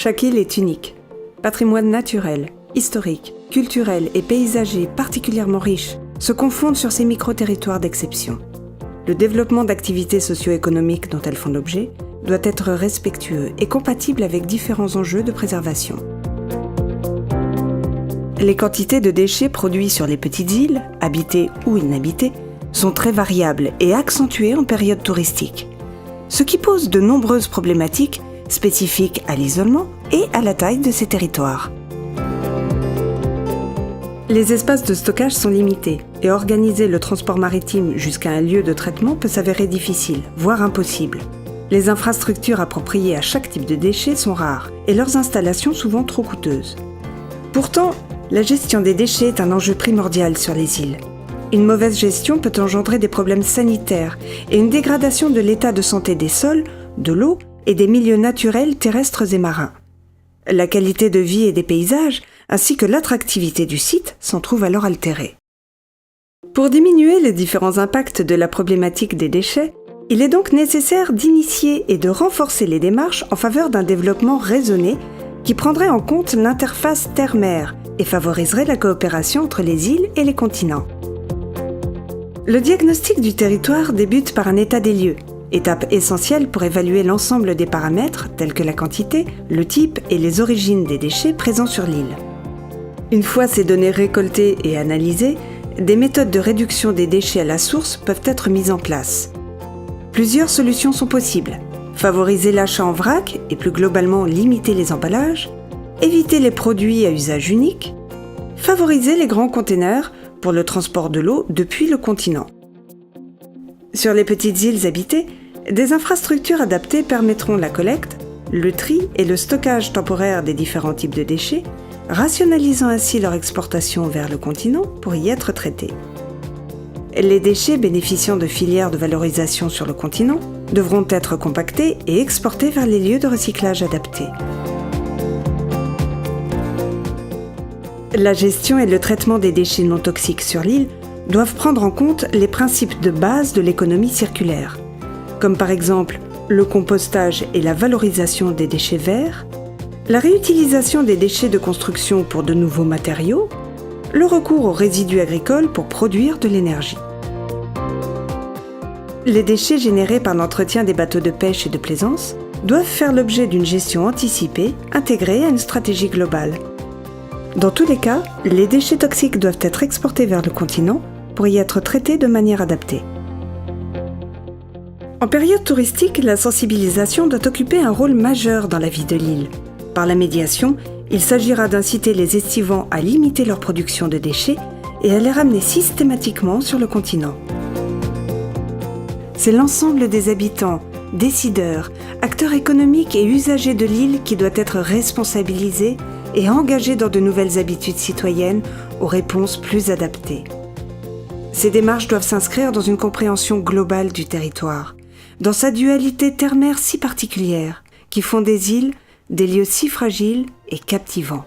Chaque île est unique. Patrimoine naturel, historique, culturel et paysager particulièrement riche se confondent sur ces micro-territoires d'exception. Le développement d'activités socio-économiques dont elles font l'objet doit être respectueux et compatible avec différents enjeux de préservation. Les quantités de déchets produits sur les petites îles, habitées ou inhabitées, sont très variables et accentuées en période touristique, ce qui pose de nombreuses problématiques spécifiques à l'isolement et à la taille de ces territoires. Les espaces de stockage sont limités et organiser le transport maritime jusqu'à un lieu de traitement peut s'avérer difficile, voire impossible. Les infrastructures appropriées à chaque type de déchets sont rares et leurs installations souvent trop coûteuses. Pourtant, la gestion des déchets est un enjeu primordial sur les îles. Une mauvaise gestion peut engendrer des problèmes sanitaires et une dégradation de l'état de santé des sols, de l'eau et des milieux naturels terrestres et marins. La qualité de vie et des paysages, ainsi que l'attractivité du site, s'en trouvent alors altérées. Pour diminuer les différents impacts de la problématique des déchets, il est donc nécessaire d'initier et de renforcer les démarches en faveur d'un développement raisonné qui prendrait en compte l'interface terre-mer et favoriserait la coopération entre les îles et les continents. Le diagnostic du territoire débute par un état des lieux, étape essentielle pour évaluer l'ensemble des paramètres tels que la quantité, le type et les origines des déchets présents sur l'île. Une fois ces données récoltées et analysées, des méthodes de réduction des déchets à la source peuvent être mises en place. Plusieurs solutions sont possibles. Favoriser l'achat en vrac et plus globalement limiter les emballages, éviter les produits à usage unique, favoriser les grands containers pour le transport de l'eau depuis le continent. Sur les petites îles habitées, des infrastructures adaptées permettront la collecte, le tri et le stockage temporaire des différents types de déchets, rationalisant ainsi leur exportation vers le continent pour y être traités. Les déchets bénéficiant de filières de valorisation sur le continent devront être compactés et exportés vers les lieux de recyclage adaptés. La gestion et le traitement des déchets non toxiques sur l'île doivent prendre en compte les principes de base de l'économie circulaire, comme par exemple le compostage et la valorisation des déchets verts, la réutilisation des déchets de construction pour de nouveaux matériaux, le recours aux résidus agricoles pour produire de l'énergie. Les déchets générés par l'entretien des bateaux de pêche et de plaisance doivent faire l'objet d'une gestion anticipée, intégrée à une stratégie globale. Dans tous les cas, les déchets toxiques doivent être exportés vers le continent pour y être traités de manière adaptée. En période touristique, la sensibilisation doit occuper un rôle majeur dans la vie de l'île. Par la médiation, il s'agira d'inciter les estivants à limiter leur production de déchets et à les ramener systématiquement sur le continent. C'est l'ensemble des habitants, décideurs, acteurs économiques et usagers de l'île qui doit être responsabilisé et engagé dans de nouvelles habitudes citoyennes aux réponses plus adaptées. Ces démarches doivent s'inscrire dans une compréhension globale du territoire, dans sa dualité terre-mer si particulière, qui font des îles des lieux si fragiles et captivants.